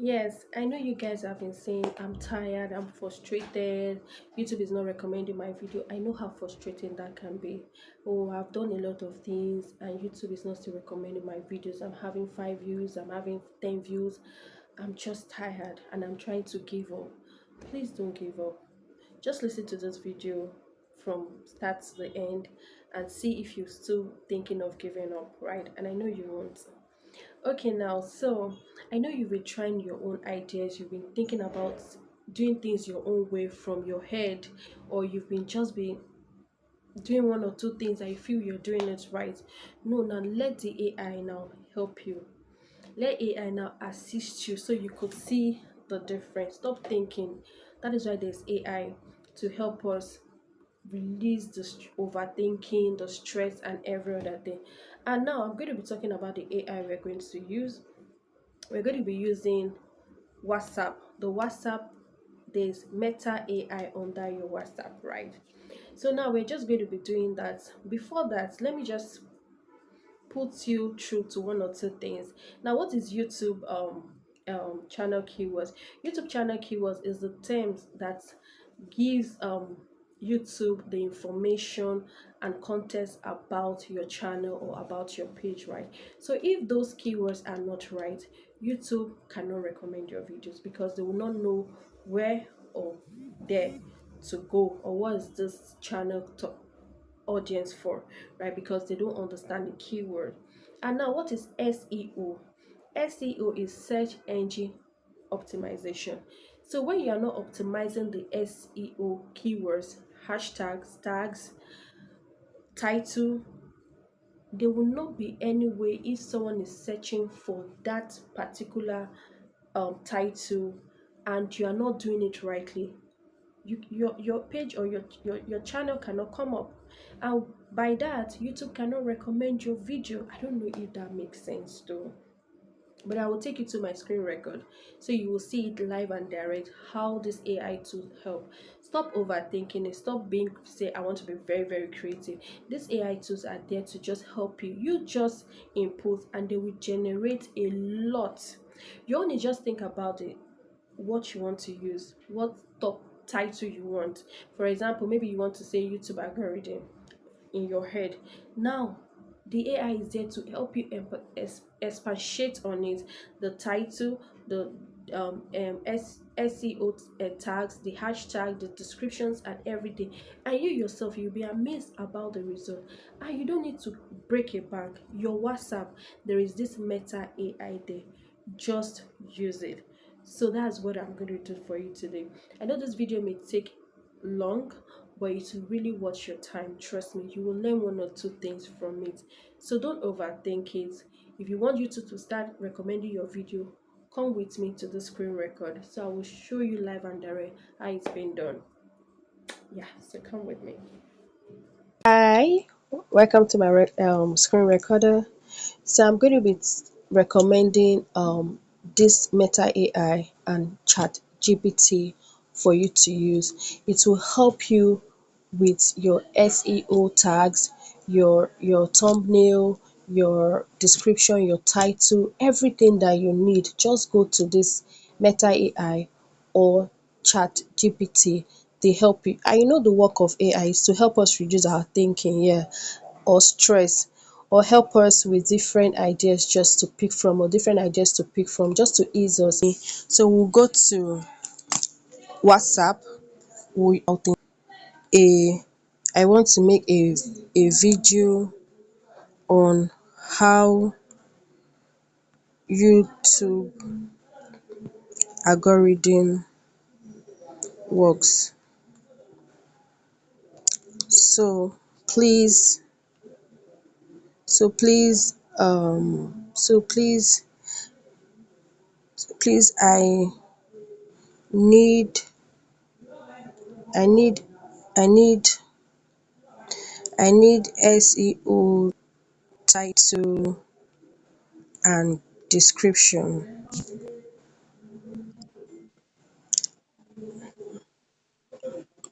Yes, I know you guys have been saying I'm tired, I'm frustrated, YouTube is not recommending my video. I know how frustrating that can be. Oh, I've done a lot of things and YouTube is not still recommending my videos. I'm having 5 views, I'm having 10 views. I'm just tired and I'm trying to give up. Please don't give up. Just listen to this video from start to the end and see if you're still thinking of giving up, right? And I know you won't. Okay, now, so I know you've been trying your own ideas, you've been thinking about doing things your own way from your head, or you've been just been doing one or two things and you feel you're doing it right. No, now let the AI now help you. Let AI now assist you so you could see the difference. Stop thinking. That is why there's AI to help us release the overthinking, the stress, and every other thing. And now I'm going to be talking about the AI we're going to use. We're going to be using WhatsApp. The WhatsApp, there's Meta AI under your WhatsApp, right? So now we're just going to be doing that. Before that, let me just put you through to one or two things. Now, what is YouTube channel keywords? YouTube channel keywords is the terms that gives YouTube the information and context about your channel or about your page, right? So if those keywords are not right, YouTube cannot recommend your videos because they will not know where or there to go, or what is this channel audience for, right? Because they don't understand the keyword. And now, what is SEO? SEO is search engine optimization. So when you are not optimizing the SEO keywords, hashtags, tags, title, there will not be any way if someone is searching for that particular title and you are not doing it rightly, your page or your channel cannot come up, and by that YouTube cannot recommend your video. I don't know if that makes sense though, but I will take you to my screen record so you will see it live and direct how this AI tool help. Stop overthinking it. Stop being say I want to be very very creative. These AI tools are there to just help you. You just input and they will generate a lot. You only just think about it, what you want to use, what top title you want. For example, maybe you want to say YouTube algorithm in your head. Now, the AI is there to help you expatiate on it, the title, the SEO tags, the hashtag, the descriptions, and everything. And you yourself, you'll be amazed about the result. And you don't need to break a bank. Your WhatsApp, there is this Meta AI there. Just use it. So that's what I'm going to do for you today. I know this video may take long, but it will really worth your time. Trust me, you will learn one or two things from it. So don't overthink it. If you want YouTube to start recommending your video, come with me to the screen record. So I will show you live and direct how it's been done. Yeah, so come with me. Hi, welcome to my screen recorder. So I'm going to be recommending this Meta AI and Chat GPT for you to use. It will help you with your SEO tags, your thumbnail, your description, your title, everything that you need. Just go to this Meta AI or Chat GPT. They help you. I know the work of AI is to help us reduce our thinking, yeah, or stress, or help us with different ideas just to pick from, or different ideas to pick from, just to ease us. So we'll go to WhatsApp. We a I want to make a video on how YouTube algorithm works. So please, so please, so please, please, need, I need, I need, I need SEO, title, and description.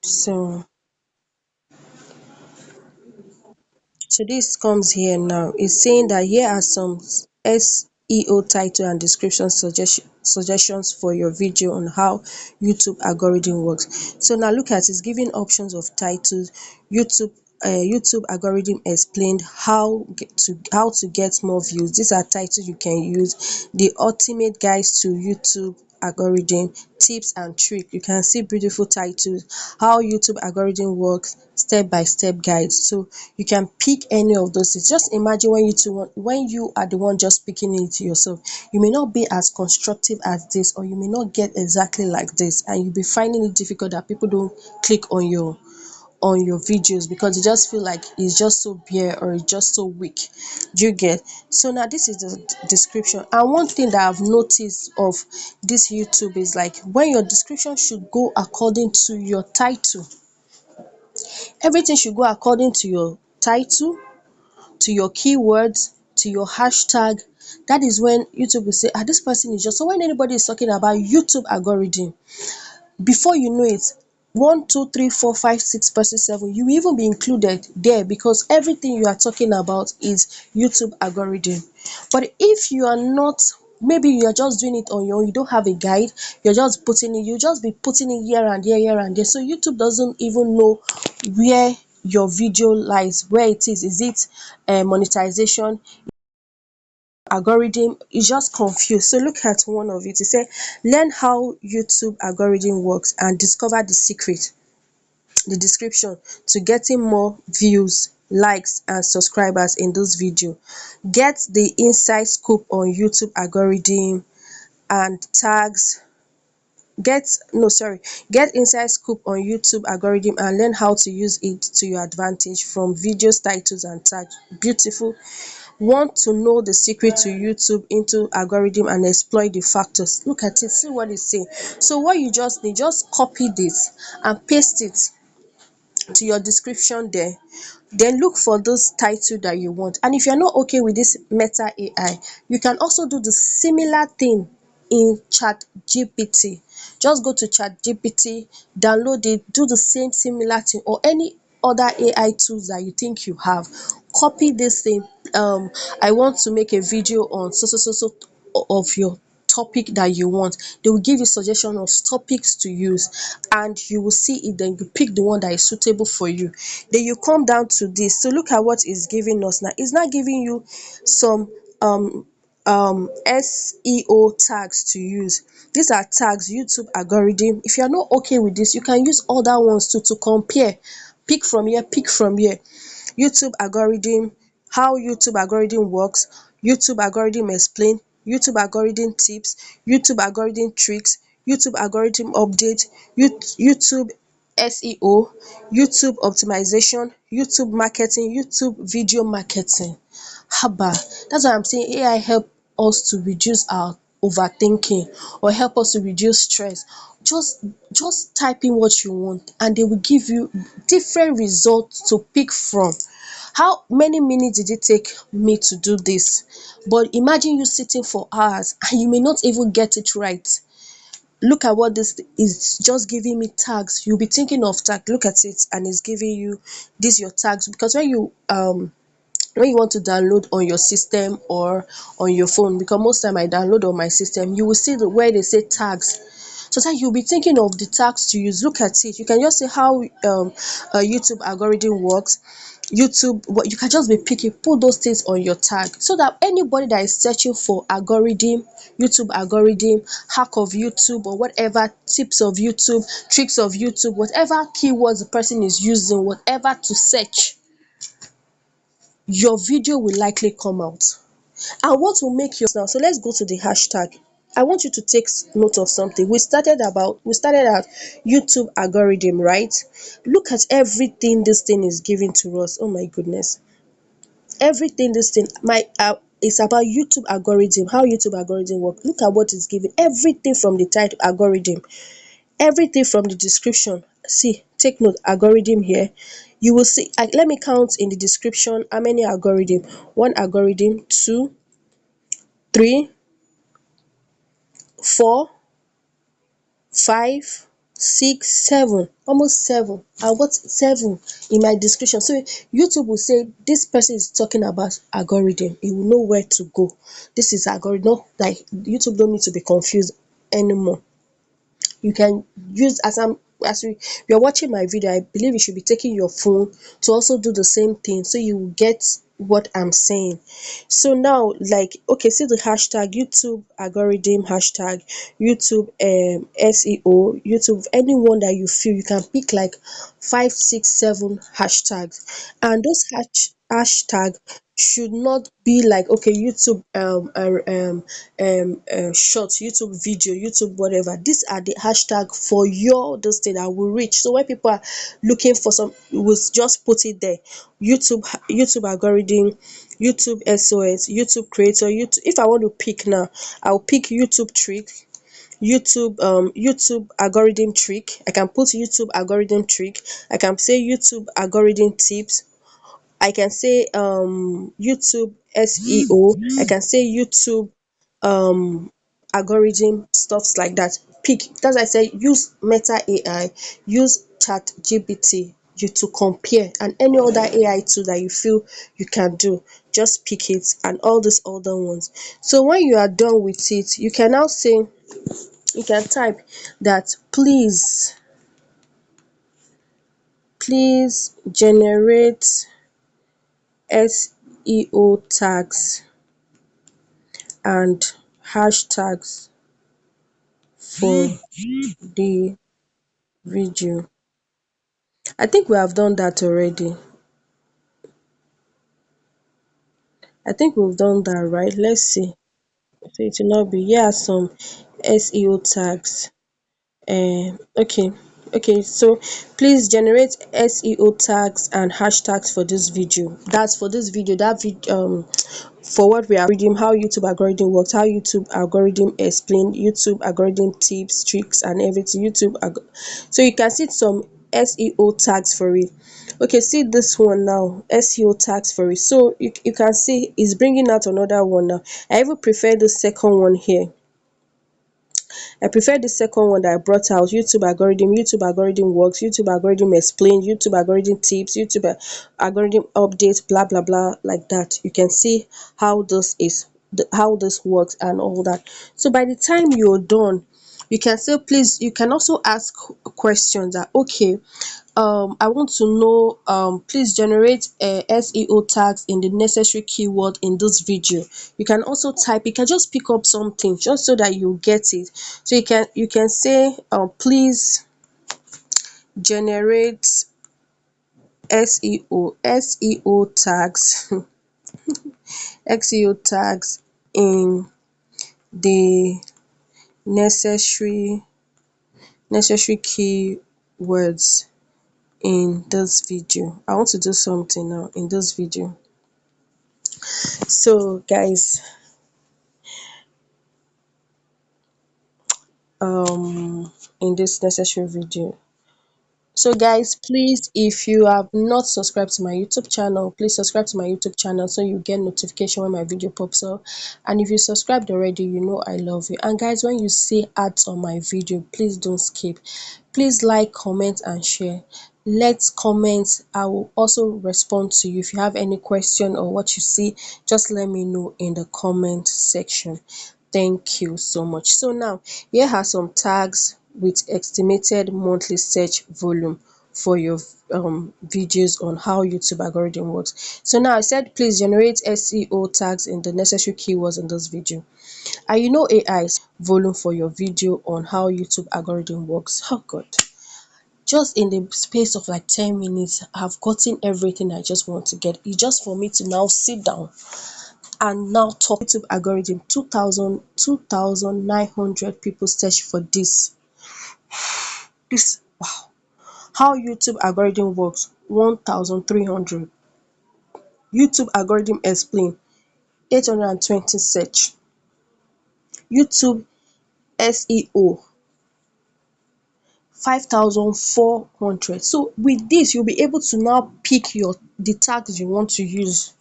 So, so this comes here now. It's saying that here are some SEO title and description suggestions for your video on how YouTube algorithm works. So now look at it's giving options of titles. YouTube algorithm explained how to get more views. These are titles you can use. The ultimate guides to YouTube algorithm, tips and trick. You can see beautiful titles, how YouTube algorithm works, step by step guides. So you can pick any of those things. Just imagine when you are the one just picking it yourself, you may not be as constructive as this, or you may not get exactly like this, and you'll be finding it difficult that people don't click on your videos because you just feel like it's just so bare or it's just so weak. Do you get? So now this is the description. And one thing that I've noticed of this YouTube is like when your description should go according to your title. Everything should go according to your title, to your keywords, to your hashtag. That is when YouTube will say, this person is just. So when anybody is talking about YouTube algorithm, before you know it, 1 2 3 4 5 6 person 7, you will even be included there because everything you are talking about is YouTube algorithm. But if you are not, maybe you are just doing it on your own, you don't have a guide, you're just putting it, you just be putting it here and there, so YouTube doesn't even know where your video lies, where it is it monetization, algorithm, is just confused. So look at one of it. It said learn how YouTube algorithm works and discover the secret, the description to getting more views, likes and subscribers in this video. Get the inside scoop on YouTube algorithm and tags. Get inside scoop on YouTube algorithm and learn how to use it to your advantage from videos, titles and tags. Beautiful. Want to know the secret to YouTube into algorithm and exploit the factors. Look at it, see what it's saying. So what you just need, just copy this and paste it to your description there. Then look for those title that you want. And if you're not okay with this Meta AI, you can also do the similar thing in Chat GPT. Just go to Chat GPT, download it, do the same similar thing, or any other AI tools that you think you have. Copy this thing. I want to make a video on so of your topic that you want. They will give you suggestion of topics to use and you will see it, then you pick the one that is suitable for you. Then you come down to this. So look at what it's giving us now. It's not giving you some SEO tags to use. These are tags, YouTube algorithm. If you're not okay with this, you can use other ones too to compare. Pick from here, pick from here. YouTube algorithm, how YouTube algorithm works, YouTube algorithm explain, YouTube algorithm tips, YouTube algorithm tricks, YouTube algorithm update, YouTube SEO, YouTube optimization, YouTube marketing, YouTube video marketing. Haba, that's why I'm saying AI help us to reduce our overthinking or help us to reduce stress. Just type in what you want and they will give you different results to pick from. How many minutes did it take me to do this? But imagine you sitting for hours and you may not even get it right. Look at what this is just giving me tags. You'll be thinking of tag. Look at it and it's giving you this your tags because when you want to download on your system or on your phone, because most time I download on my system, you will see where they say tags. So that you'll be thinking of the tags to use. Look at it. You can just say how a YouTube algorithm works. YouTube, what you can just be picking, put those things on your tag so that anybody that is searching for algorithm, YouTube algorithm, hack of YouTube, or whatever tips of YouTube, tricks of YouTube, whatever keywords the person is using, whatever to search, your video will likely come out. And what will make your now, so let's go to the hashtag. I want you to take note of something. We started at YouTube algorithm, right? Look at everything this thing is giving to us. Oh my goodness. Everything this thing my it's about YouTube algorithm, how YouTube algorithm work. Look at what it's giving. Everything from the title algorithm, everything from the description. See, take note, algorithm here. You will see, let me count in the description how many algorithm. One algorithm, two, three, four, five, six, seven, almost seven. I got seven in my description. So YouTube will say this person is talking about algorithm. He will know where to go. This is algorithm. Not like YouTube don't need to be confused anymore. You can use as you're watching my video, I believe you should be taking your phone to also do the same thing so you will get what I'm saying. So now, like, okay, see the hashtag YouTube algorithm, hashtag YouTube SEO, YouTube, anyone that you feel, you can pick like five, six, seven hashtags, and those hashtag should not be like, okay, YouTube short, YouTube video, YouTube whatever. These are the hashtag for your this thing that will reach. So when people are looking for some, will just put it there. YouTube algorithm, YouTube SOS, YouTube creator, YouTube. If I want to pick now, I'll pick YouTube trick, YouTube algorithm trick. I can put YouTube algorithm trick. I can say YouTube algorithm tips. I can say YouTube SEO. I can say YouTube um algorithm, stuffs like that. Pick, that's why I say use Meta AI, use Chat GPT, you to compare, and any other AI tool that you feel you can do, just pick it, and all these other ones. So when you are done with it, you can now say, you can type that please generate SEO tags and hashtags for the video. I think we have done that already. I think we've done that, right? Let's see. So it will not be, yeah, some SEO tags. Okay, okay, so please generate SEO tags and hashtags for this video. That's for this video. That video, for what we are reading, how YouTube algorithm works, how YouTube algorithm explain, YouTube algorithm tips, tricks, and everything. So you can see some SEO tags for it. Okay, see this one now, SEO tags for it. So you can see it's bringing out another one now. I even prefer the second one here. I prefer the second one that I brought out, YouTube algorithm works, YouTube algorithm explained, YouTube algorithm tips, YouTube algorithm updates, blah blah blah, like that. You can see how this is, how this works and all that. So by the time you're done, you can say, please, you can also ask questions that, okay, I want to know, please generate SEO tags in the necessary keyword in this video. You can also type, you can just pick up something just so that you get it. So you can say, please generate SEO tags SEO tags in the necessary keywords in this video. I want to do something now in this video. So guys, in this necessary video, so guys, please, if you have not subscribed to my YouTube channel, please subscribe to my YouTube channel so you get notification when my video pops up. And if you subscribed already, you know I love you. And guys, when you see ads on my video, please don't skip. Please like, comment, and share. Let's comment. I will also respond to you. If you have any question or what you see, just let me know in the comment section. Thank you so much. So now, here are some tags with estimated monthly search volume for your videos on how YouTube algorithm works. So now I said, please generate SEO tags in the necessary keywords in this video. And you know AI is volume for your video on how YouTube algorithm works. Oh God. Just in the space of like 10 minutes, I've gotten everything I just want to get. It's just for me to now sit down and now talk. YouTube algorithm, 2,900 people search for this. Wow. How YouTube algorithm works, 1,300. YouTube algorithm explain, 820 search. YouTube SEO, 5,400. So with this, you'll be able to now pick the tags you want to use.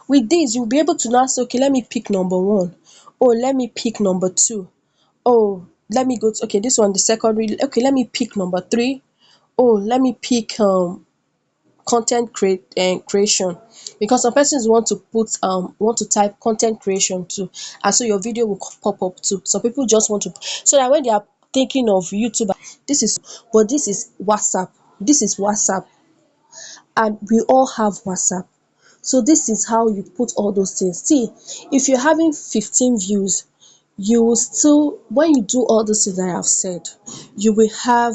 With this, you'll be able to now say, okay, let me pick number one. Oh, let me pick number two. Oh, let me go to, okay, this one, the second reel. Okay, let me pick number 3. Oh, let me pick creation, because some persons want to type content creation too, and so your video will pop up too. Some people just want to, so that when they are thinking of YouTube, this is, but this is WhatsApp, and we all have WhatsApp. So this is how you put all those things. See, if you're having 15 views, you will still, when you do all those things that I have said, you will have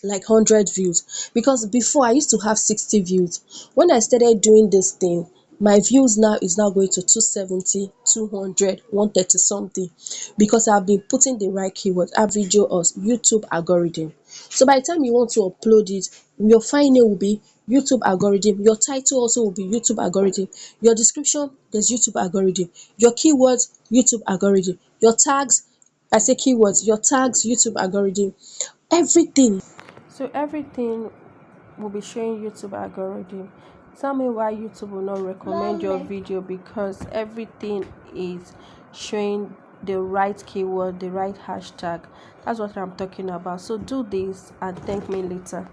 like 100 views, because before I used to have 60 views. When I started doing this thing, my views now is now going to 270, 200, 130 something, because I've been putting the right keywords. Our video us YouTube algorithm. So by the time you want to upload it, your file name will be YouTube algorithm, your title also will be YouTube algorithm, your description, there's YouTube algorithm, your keywords, YouTube algorithm, your tags, I say keywords, your tags, YouTube algorithm, everything. So everything will be showing YouTube algorithm. Tell me why YouTube will not recommend your video, because everything is showing the right keyword, the right hashtag. That's what I'm talking about. So do this and thank me later.